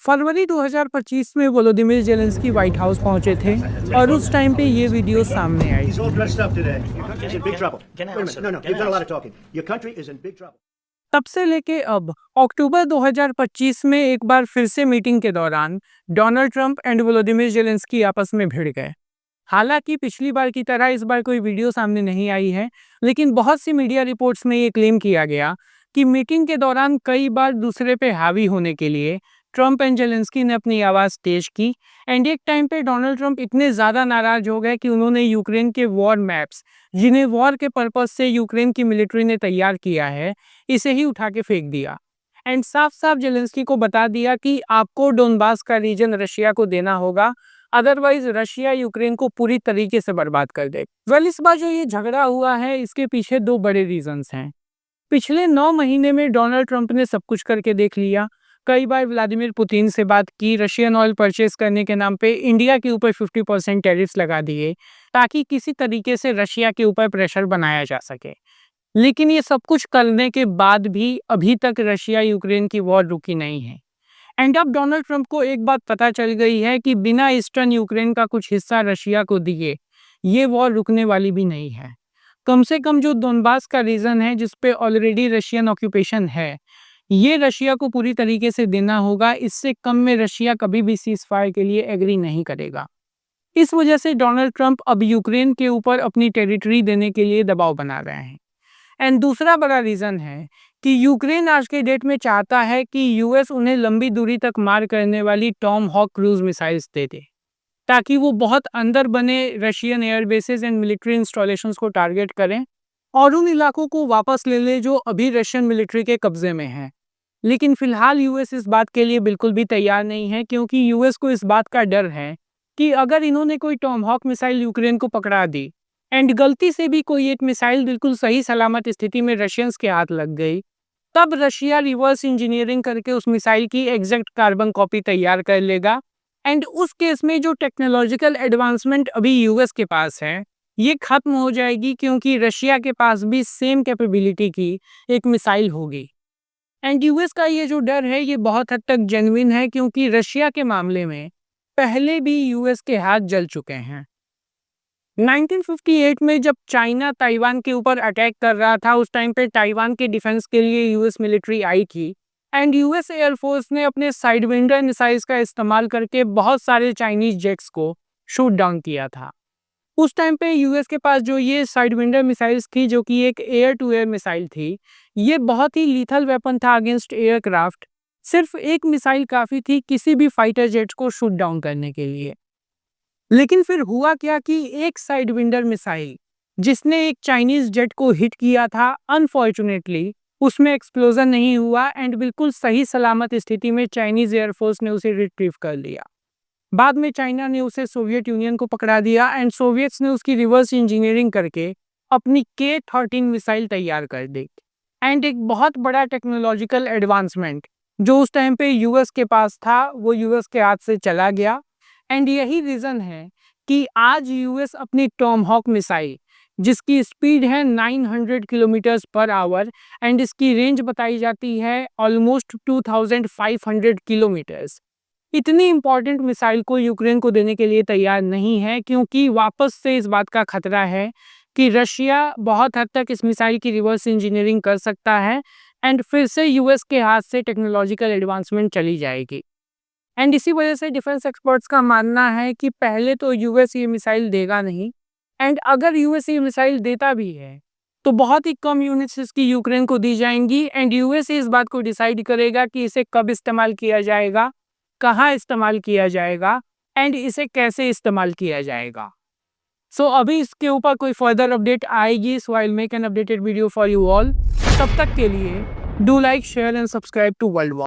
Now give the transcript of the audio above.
फरवरी 2025 में Volodymyr Zelensky white house पहुंचे थे और उस टाइम पे ये वीडियो सामने आई। He's all dressed up today. Your country's in big trouble. Wait a minute. No, you've done a lot of talking. Your country is in big trouble. तब से लेके अब अक्टूबर 2025 में एक बार फिर से मीटिंग के दौरान Donald Trump and Volodymyr Zelensky आपस में भिड़ गए। हालांकि पिछली बार की तरह इस बार कोई वीडियो सामने नहीं आई है, लेकिन बहुत सी मीडिया रिपोर्ट्स में ये क्लेम किया गया कि मीटिंग के दौरान कई बार दूसरे पे हावी होने के लिए ट्रंप एंड ज़ेलेंस्की ने अपनी आवाज़ तेज की। एंड एक टाइम पे डोनाल्ड ट्रंप इतने ज़्यादा नाराज़ हो गए कि उन्होंने यूक्रेन के वॉर मैप्स, जिन्हें वॉर के पर्पज़ से यूक्रेन की मिलिट्री ने तैयार किया है, इसे ही उठा के फेंक दिया एंड साफ साफ ज़ेलेंस्की को बता दिया कि आपको डोनबास का रीजन रशिया को देना होगा, अदरवाइज रशिया यूक्रेन को पूरी तरीके से बर्बाद कर दे। इस बार जो ये झगड़ा हुआ है, इसके पीछे दो बड़े रीजंस हैं। पिछले 9 महीने में डोनाल्ड ट्रंप ने सब कुछ करके देख लिया। कई बार व्लादिमीर पुतिन से बात की, रशियन ऑयल परचेज करने के नाम पे इंडिया के ऊपर 50% टैरिफ्स लगा दिए ताकि किसी तरीके से रशिया के ऊपर प्रेशर बनाया जा सके। लेकिन ये सब कुछ करने के बाद भी अभी तक रशिया यूक्रेन की वॉर रुकी नहीं है। एंड अब डोनाल्ड ट्रंप को एक बात पता चल गई है कि बिना ईस्टर्न यूक्रेन का कुछ हिस्सा रशिया को दिए ये वॉर रुकने वाली भी नहीं है। कम से कम जो डोनबास का रीजन है, जिसपे ऑलरेडी रशियन ऑक्यूपेशन है, ये रशिया को पूरी तरीके से देना होगा। इससे कम में रशिया कभी भी सीज फायर के लिए एग्री नहीं करेगा। इस वजह से डोनाल्ड ट्रंप अब यूक्रेन के ऊपर अपनी टेरिटरी देने के लिए दबाव बना रहे हैं। एंड दूसरा बड़ा रीज़न है कि यूक्रेन आज के डेट में चाहता है कि यूएस उन्हें लंबी दूरी तक मार करने वाली टॉम हॉक क्रूज मिसाइल्स दे दे, ताकि वो बहुत अंदर बने Russian airbases and military installations को टारगेट करें और उन इलाकों को वापस ले ले जो अभी रशियन मिलिट्री के कब्जे में हैं। लेकिन फिलहाल यूएस इस बात के लिए बिल्कुल भी तैयार नहीं है, क्योंकि यूएस को इस बात का डर है कि अगर इन्होंने कोई टॉम हॉक मिसाइल यूक्रेन को पकड़ा दी एंड गलती से भी कोई एक मिसाइल बिल्कुल सही सलामत स्थिति में रशियंस के हाथ लग गई, तब रशिया रिवर्स इंजीनियरिंग करके उस मिसाइल की एग्जैक्ट कार्बन कॉपी तैयार कर लेगा। एंड उस केस में जो टेक्नोलॉजिकल एडवांसमेंट अभी यूएस के पास है, ये खत्म हो जाएगी, क्योंकि रशिया के पास भी सेम कैपेबिलिटी की एक मिसाइल होगी। एंड यूएस का ये जो डर है, ये बहुत हद तक जेन्युइन है, क्योंकि रशिया के मामले में पहले भी यूएस के हाथ जल चुके हैं। 1958 में जब चाइना ताइवान के ऊपर अटैक कर रहा था, उस टाइम पे ताइवान के डिफेंस के लिए यूएस मिलिट्री आई थी एंड यूएस एयरफोर्स ने अपने साइडविंडर मिसाइल्स का इस्तेमाल करके बहुत सारे चाइनीज जेट्स को शूट डाउन किया था। उस टाइम पे यूएस के पास जो ये साइडविंडर मिसाइल्स थी, जो कि एक एयर टू एयर मिसाइल थी, ये बहुत ही लीथल वेपन था अगेंस्ट एयरक्राफ्ट। सिर्फ एक मिसाइल काफ़ी थी किसी भी फाइटर जेट्स को शूट डाउन करने के लिए। लेकिन फिर हुआ क्या कि एक साइडविंडर मिसाइल जिसने एक चाइनीज जेट को हिट किया था, अनफॉर्चुनेटली उसमें एक्सप्लोजन नहीं हुआ एंड बिल्कुल सही सलामत स्थिति में चाइनीज एयरफोर्स ने उसे रिट्रीव कर लिया। बाद में चाइना ने उसे सोवियत यूनियन को पकड़ा दिया एंड सोवियट्स ने उसकी रिवर्स इंजीनियरिंग करके अपनी K-13 मिसाइल तैयार कर दी। एंड एक बहुत बड़ा टेक्नोलॉजिकल एडवांसमेंट जो उस टाइम पे यूएस के पास था, वो यूएस के हाथ से चला गया। एंड यही रीज़न है कि आज यूएस अपनी टॉम हॉक मिसाइल, जिसकी स्पीड है 900 किलोमीटर्स पर आवर एंड इसकी रेंज बताई जाती है ऑलमोस्ट 2500 किलोमीटर्स, इतनी इंपॉर्टेंट मिसाइल को यूक्रेन को देने के लिए तैयार नहीं है, क्योंकि वापस से इस बात का खतरा है कि रशिया बहुत हद तक इस मिसाइल की रिवर्स इंजीनियरिंग कर सकता है एंड फिर से यूएस के हाथ से टेक्नोलॉजिकल एडवांसमेंट चली जाएगी। एंड इसी वजह से डिफेंस एक्सपर्ट्स का मानना है कि पहले तो यूएस ये मिसाइल देगा नहीं, एंड अगर यूएस ये मिसाइल देता भी है तो बहुत ही कम यूनिट्स इसकी यूक्रेन को दी जाएंगी एंड यूएस इस बात को डिसाइड करेगा कि इसे कब इस्तेमाल किया जाएगा, कहाँ इस्तेमाल किया जाएगा एंड इसे कैसे इस्तेमाल किया जाएगा। सो अभी इसके ऊपर कोई फर्दर अपडेट आएगी, so I will make an updated video for you all. तब तक के लिए do like, share and subscribe to world war.